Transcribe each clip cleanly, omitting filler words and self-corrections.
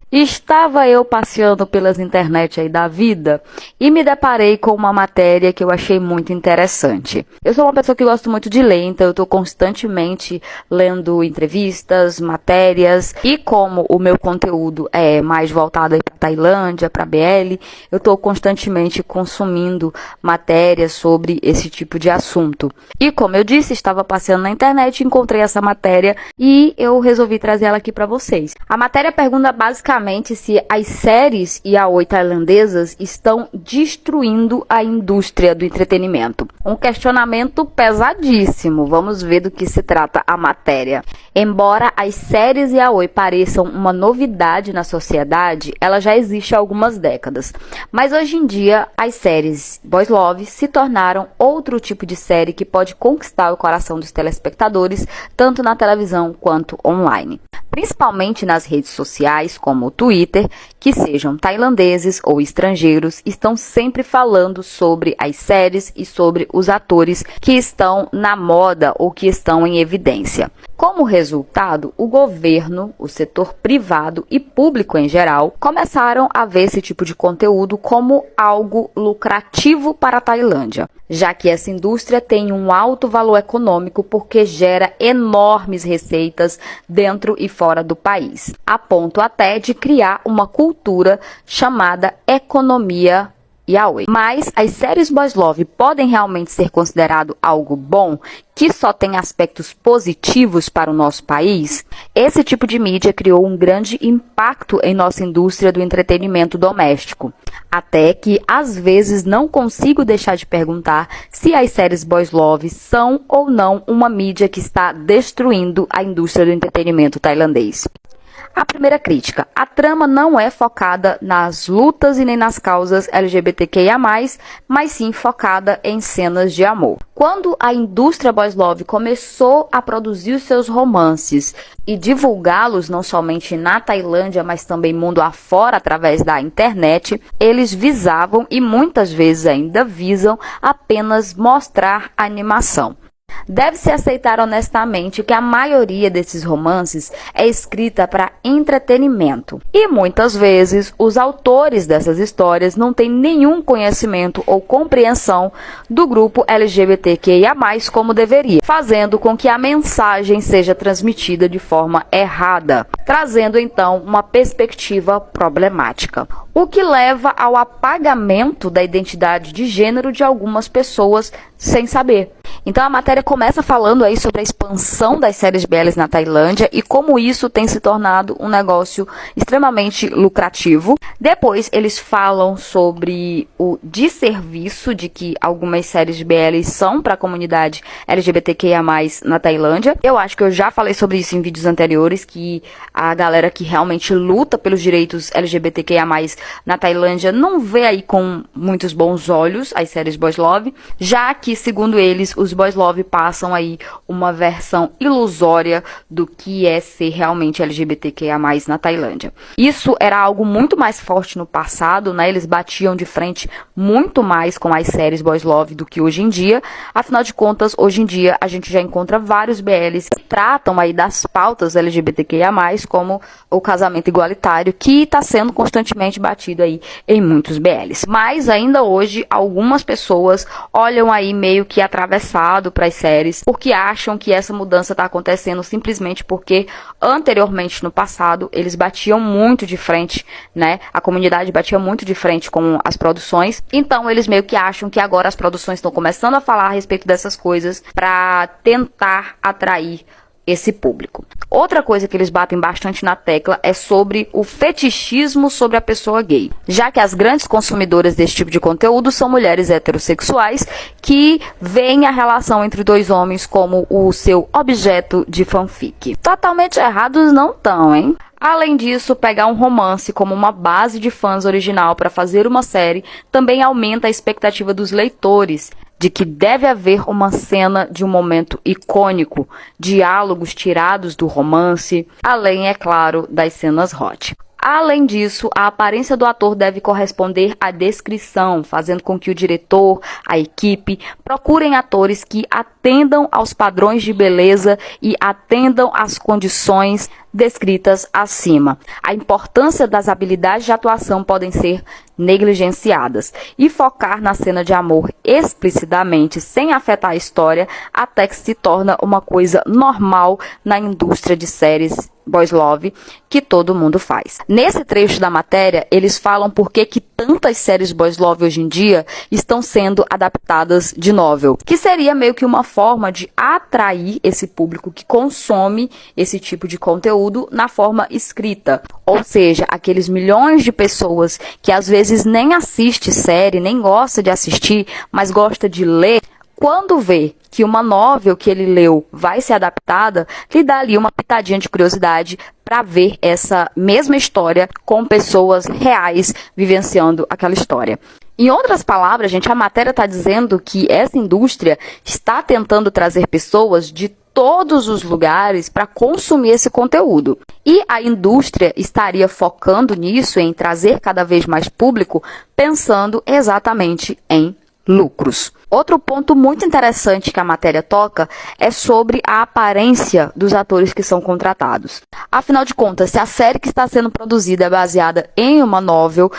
Estava eu passeando pelas internet aí da vida e me deparei com uma matéria que eu achei muito interessante. Eu sou uma pessoa que gosto muito de ler, então eu estou constantemente lendo entrevistas, matérias, e como o meu conteúdo é mais voltado para Tailândia, para BL, eu estou constantemente consumindo matérias sobre esse tipo de assunto. E como eu disse, estava passeando na internet, encontrei essa matéria e eu resolvi trazer ela aqui para vocês. A matéria pergunta basicamente se as séries yaoi tailandesas estão destruindo a indústria do entretenimento. Um questionamento pesadíssimo. Vamos ver do que se trata a matéria. Embora as séries yaoi pareçam uma novidade na sociedade, ela já existe há algumas décadas. Mas hoje em dia, as séries boys love se tornaram outro tipo de série que pode conquistar o coração dos telespectadores, tanto na televisão quanto online. Principalmente nas redes sociais, como o Twitter, que sejam tailandeses ou estrangeiros, estão sempre falando sobre as séries e sobre os atores que estão na moda ou que estão em evidência. Como resultado, o governo, o setor privado e público em geral começaram a ver esse tipo de conteúdo como algo lucrativo para a Tailândia, já que essa indústria tem um alto valor econômico porque gera enormes receitas dentro e fora do país, a ponto até de criar uma cultura chamada economia yaoi. Mas as séries boys love podem realmente ser considerado algo bom, que só tem aspectos positivos para o nosso país? Esse tipo de mídia criou um grande impacto em nossa indústria do entretenimento doméstico. Até que, às vezes, não consigo deixar de perguntar se as séries boys love são ou não uma mídia que está destruindo a indústria do entretenimento tailandês. A primeira crítica: a trama não é focada nas lutas e nem nas causas LGBTQIA+, mas sim focada em cenas de amor. Quando a indústria boys love começou a produzir os seus romances e divulgá-los não somente na Tailândia, mas também mundo afora através da internet, eles visavam e muitas vezes ainda visam apenas mostrar a animação. Deve-se aceitar honestamente que a maioria desses romances é escrita para entretenimento. E muitas vezes os autores dessas histórias não têm nenhum conhecimento ou compreensão do grupo LGBTQIA+, como deveria, fazendo com que a mensagem seja transmitida de forma errada, trazendo então uma perspectiva problemática, o que leva ao apagamento da identidade de gênero de algumas pessoas sem saber. Então a matéria começa falando aí sobre a expansão das séries BLs na Tailândia e como isso tem se tornado um negócio extremamente lucrativo. Depois eles falam sobre o desserviço de que algumas séries BLs são para a comunidade LGBTQIA+, na Tailândia. Eu acho que eu já falei sobre isso em vídeos anteriores, que a galera que realmente luta pelos direitos LGBTQIA+, na Tailândia não vê aí com muitos bons olhos as séries boys love, já que, segundo eles, os boys love passam aí uma versão ilusória do que é ser realmente LGBTQIA+, na Tailândia. Isso era algo muito mais forte no passado, né? Eles batiam de frente muito mais com as séries boys love do que hoje em dia. Afinal de contas, hoje em dia a gente já encontra vários BLs que tratam aí das pautas LGBTQIA+, como o casamento igualitário, que está sendo constantemente batido aí em muitos BLs. Mas ainda hoje, algumas pessoas olham aí meio que atravessado para as séries, porque acham que essa mudança está acontecendo simplesmente porque anteriormente no passado eles batiam muito de frente, né? A comunidade batia muito de frente com as produções, então eles meio que acham que agora as produções estão começando a falar a respeito dessas coisas para tentar atrair esse público. Outra coisa que eles batem bastante na tecla é sobre o fetichismo sobre a pessoa gay, já que as grandes consumidoras desse tipo de conteúdo são mulheres heterossexuais que veem a relação entre dois homens como o seu objeto de fanfic. Totalmente errados não estão, hein? Além disso, pegar um romance como uma base de fãs original para fazer uma série também aumenta a expectativa dos leitores de que deve haver uma cena de um momento icônico, diálogos tirados do romance, além, é claro, das cenas hot. Além disso, a aparência do ator deve corresponder à descrição, fazendo com que o diretor, a equipe, procurem atores que atendam aos padrões de beleza e atendam às condições descritas acima. A importância das habilidades de atuação podem ser negligenciadas e focar na cena de amor explicitamente, sem afetar a história, até que se torna uma coisa normal na indústria de séries boys love que todo mundo faz. Nesse trecho da matéria, eles falam por que tantas séries boys love hoje em dia estão sendo adaptadas de novel, que seria meio que uma forma de atrair esse público que consome esse tipo de conteúdo na forma escrita. Ou seja, aqueles milhões de pessoas que às vezes nem assiste série, nem gosta de assistir, mas gosta de ler, quando vê que uma novel que ele leu vai ser adaptada, lhe dá ali uma pitadinha de curiosidade para ver essa mesma história com pessoas reais vivenciando aquela história. Em outras palavras, gente, a matéria está dizendo que essa indústria está tentando trazer pessoas de todos os lugares para consumir esse conteúdo. E a indústria estaria focando nisso, em trazer cada vez mais público, pensando exatamente em lucros. Outro ponto muito interessante que a matéria toca é sobre a aparência dos atores que são contratados. Afinal de contas, se a série que está sendo produzida é baseada em uma novel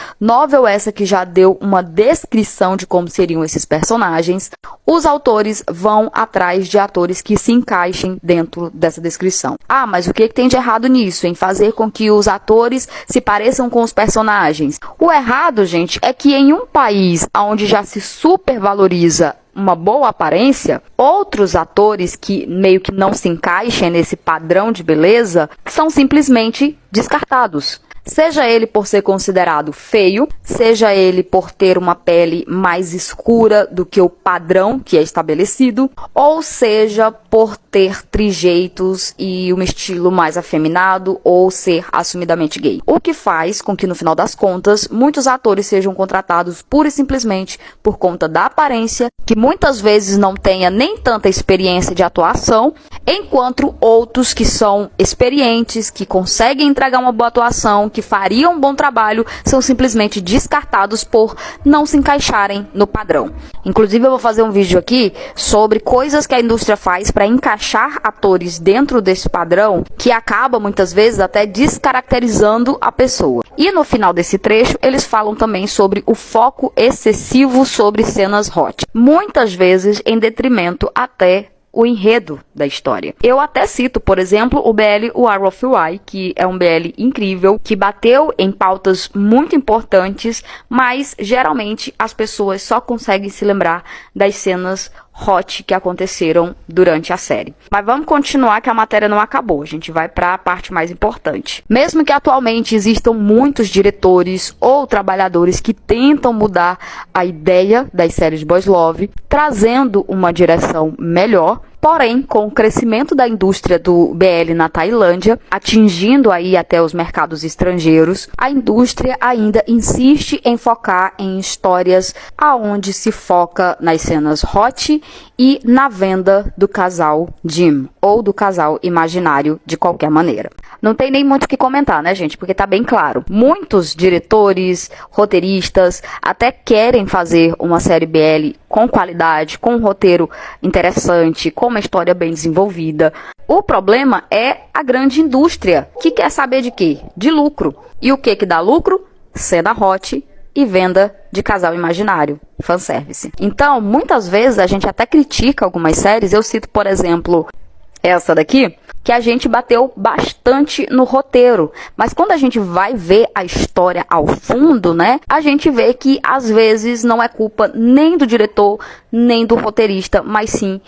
essa que já deu uma descrição de como seriam esses personagens, os autores vão atrás de atores que se encaixem dentro dessa descrição. Ah, mas o que tem de errado nisso, em fazer com que os atores se pareçam com os personagens? O errado, gente, é que em um país onde já se supervaloriza uma boa aparência, outros atores que meio que não se encaixem nesse padrão de beleza são simplesmente descartados. Seja ele por ser considerado feio, seja ele por ter uma pele mais escura do que o padrão que é estabelecido, ou seja por ter trejeitos e um estilo mais afeminado ou ser assumidamente gay. O que faz com que, no final das contas, muitos atores sejam contratados pura e simplesmente por conta da aparência, que muitas vezes não tenha nem tanta experiência de atuação, enquanto outros que são experientes, que conseguem entregar uma boa atuação, que fariam um bom trabalho, são simplesmente descartados por não se encaixarem no padrão. Inclusive, eu vou fazer um vídeo aqui sobre coisas que a indústria faz para encaixar atores dentro desse padrão, que acaba muitas vezes até descaracterizando a pessoa. E no final desse trecho, eles falam também sobre o foco excessivo sobre cenas hot, muitas vezes em detrimento até o enredo da história. Eu até cito, por exemplo, o BL War of Why, que é um BL incrível, que bateu em pautas muito importantes, mas geralmente as pessoas só conseguem se lembrar das cenas hot que aconteceram durante a série. Mas vamos continuar, que a matéria não acabou. A gente vai para a parte mais importante. Mesmo que atualmente existam muitos diretores ou trabalhadores que tentam mudar a ideia das séries boys love, trazendo uma direção melhor, porém, com o crescimento da indústria do BL na Tailândia, atingindo aí até os mercados estrangeiros, a indústria ainda insiste em focar em histórias aonde se foca nas cenas hot e na venda do casal Jim, ou do casal imaginário de qualquer maneira. Não tem nem muito o que comentar, né, gente? Porque tá bem claro. Muitos diretores, roteiristas, até querem fazer uma série BL com qualidade, com um roteiro interessante, com uma história bem desenvolvida. O problema é a grande indústria, que quer saber de quê? De lucro. E o que dá lucro? Cena hot e venda de casal imaginário, fanservice. Então, muitas vezes a gente até critica algumas séries. Eu cito, por exemplo, essa daqui, que a gente bateu bastante no roteiro. Mas quando a gente vai ver a história ao fundo, né, a gente vê que às vezes não é culpa nem do diretor, nem do roteirista, mas sim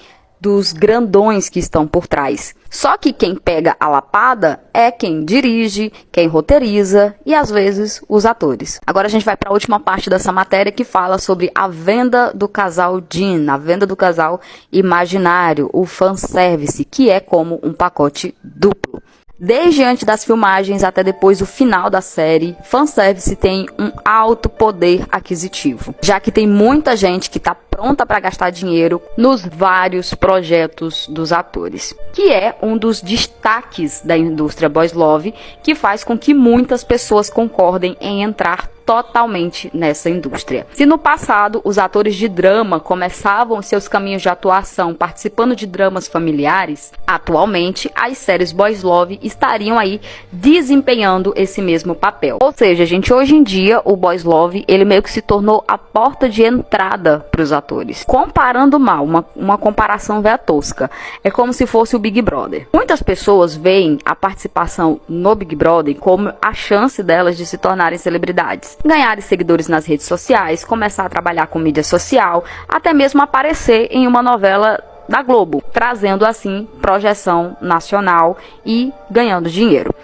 dos grandões que estão por trás. Só que quem pega a lapada é quem dirige, quem roteiriza e, às vezes, os atores. Agora a gente vai para a última parte dessa matéria, que fala sobre a venda do casal Jin, a venda do casal imaginário, o fanservice, que é como um pacote duplo. Desde antes das filmagens até depois do final da série, fanservice tem um alto poder aquisitivo, já que tem muita gente que está pronta para gastar dinheiro nos vários projetos dos atores, que é um dos destaques da indústria boys love, que faz com que muitas pessoas concordem em entrar totalmente nessa indústria. Se no passado os atores de drama começavam seus caminhos de atuação participando de dramas familiares, atualmente as séries boys love estariam aí desempenhando esse mesmo papel. Ou seja, gente, hoje em dia o boys love, ele meio que se tornou a porta de entrada para os atores. Comparando mal, uma comparação véia tosca, é como se fosse o Big Brother. Muitas pessoas veem a participação no Big Brother como a chance delas de se tornarem celebridades, ganharem seguidores nas redes sociais, começar a trabalhar com mídia social, até mesmo aparecer em uma novela da Globo, trazendo assim projeção nacional e ganhando dinheiro.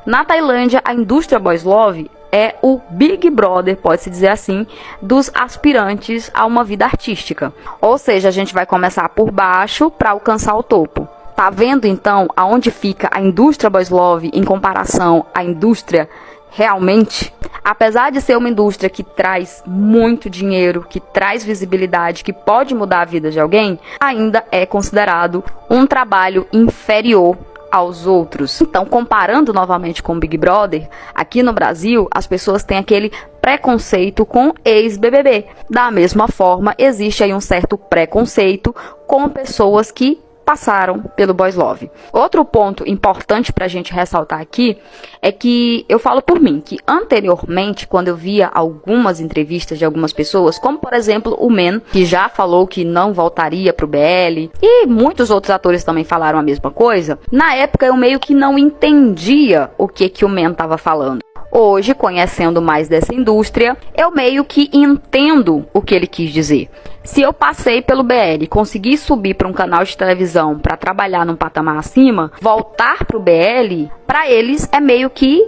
Na Tailândia, a indústria boys love é o Big Brother, pode-se dizer assim, dos aspirantes a uma vida artística. Ou seja, a gente vai começar por baixo para alcançar o topo. Tá vendo então aonde fica a indústria boys love em comparação à indústria realmente? Apesar de ser uma indústria que traz muito dinheiro, que traz visibilidade, que pode mudar a vida de alguém, ainda é considerado um trabalho inferior aos outros. Então, comparando novamente com o Big Brother, aqui no Brasil, as pessoas têm aquele preconceito com ex-BBB. Da mesma forma, existe aí um certo preconceito com pessoas que passaram pelo boys love. Outro ponto importante pra gente ressaltar aqui é que eu falo por mim, que anteriormente, quando eu via algumas entrevistas de algumas pessoas, como por exemplo o Men, que já falou que não voltaria pro BL, e muitos outros atores também falaram a mesma coisa, na época eu meio que não entendia o que o Men tava falando. Hoje, conhecendo mais dessa indústria, eu meio que entendo o que ele quis dizer. Se eu passei pelo BL e consegui subir para um canal de televisão para trabalhar num patamar acima, voltar para o BL, para eles é meio que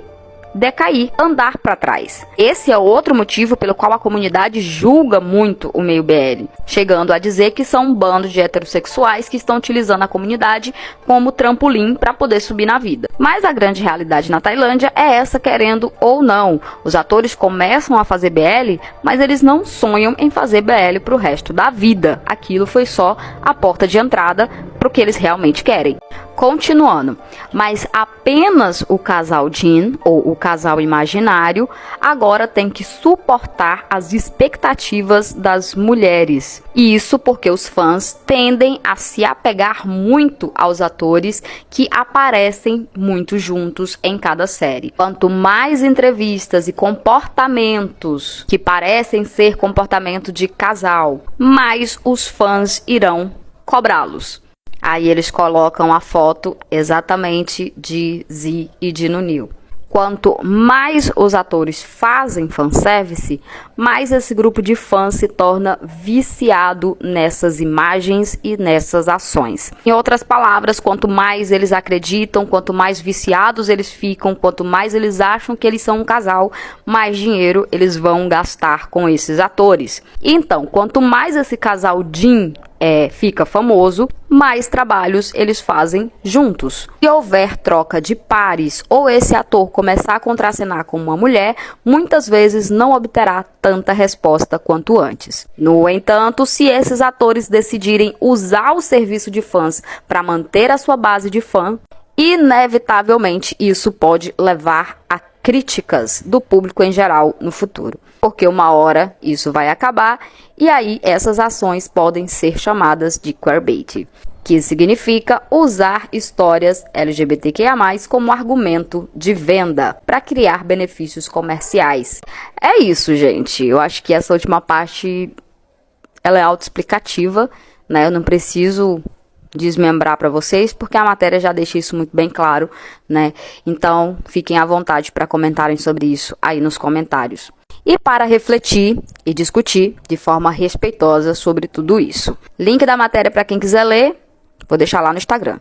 decair, andar para trás. Esse é outro motivo pelo qual a comunidade julga muito o meio BL, chegando a dizer que são um bando de heterossexuais que estão utilizando a comunidade como trampolim para poder subir na vida. Mas a grande realidade na Tailândia é essa, querendo ou não. Os atores começam a fazer BL, mas eles não sonham em fazer BL para o resto da vida. Aquilo foi só a porta de entrada para o que eles realmente querem. Continuando, mas apenas o casal Jin, ou o casal imaginário, agora tem que suportar as expectativas das mulheres. E isso porque os fãs tendem a se apegar muito aos atores que aparecem muito juntos em cada série. Quanto mais entrevistas e comportamentos que parecem ser comportamento de casal, mais os fãs irão cobrá-los. Aí eles colocam a foto exatamente de Z e de Nunil. Quanto mais os atores fazem fanservice, mais esse grupo de fãs se torna viciado nessas imagens e nessas ações. Em outras palavras, quanto mais eles acreditam, quanto mais viciados eles ficam, quanto mais eles acham que eles são um casal, mais dinheiro eles vão gastar com esses atores. Então, quanto mais esse casal Jin fica famoso, mais trabalhos eles fazem juntos. Se houver troca de pares ou esse ator começar a contracenar com uma mulher, muitas vezes não obterá tanta resposta quanto antes. No entanto, se esses atores decidirem usar o serviço de fãs para manter a sua base de fã, inevitavelmente isso pode levar a críticas do público em geral no futuro, porque uma hora isso vai acabar e aí essas ações podem ser chamadas de queerbait, que significa usar histórias LGBTQIA+, como argumento de venda para criar benefícios comerciais. É isso, gente. Eu acho que essa última parte ela é autoexplicativa, né? Eu não preciso desmembrar para vocês, porque a matéria já deixa isso muito bem claro, né? Então, fiquem à vontade para comentarem sobre isso aí nos comentários. E para refletir e discutir de forma respeitosa sobre tudo isso. Link da matéria para quem quiser ler, vou deixar lá no Instagram.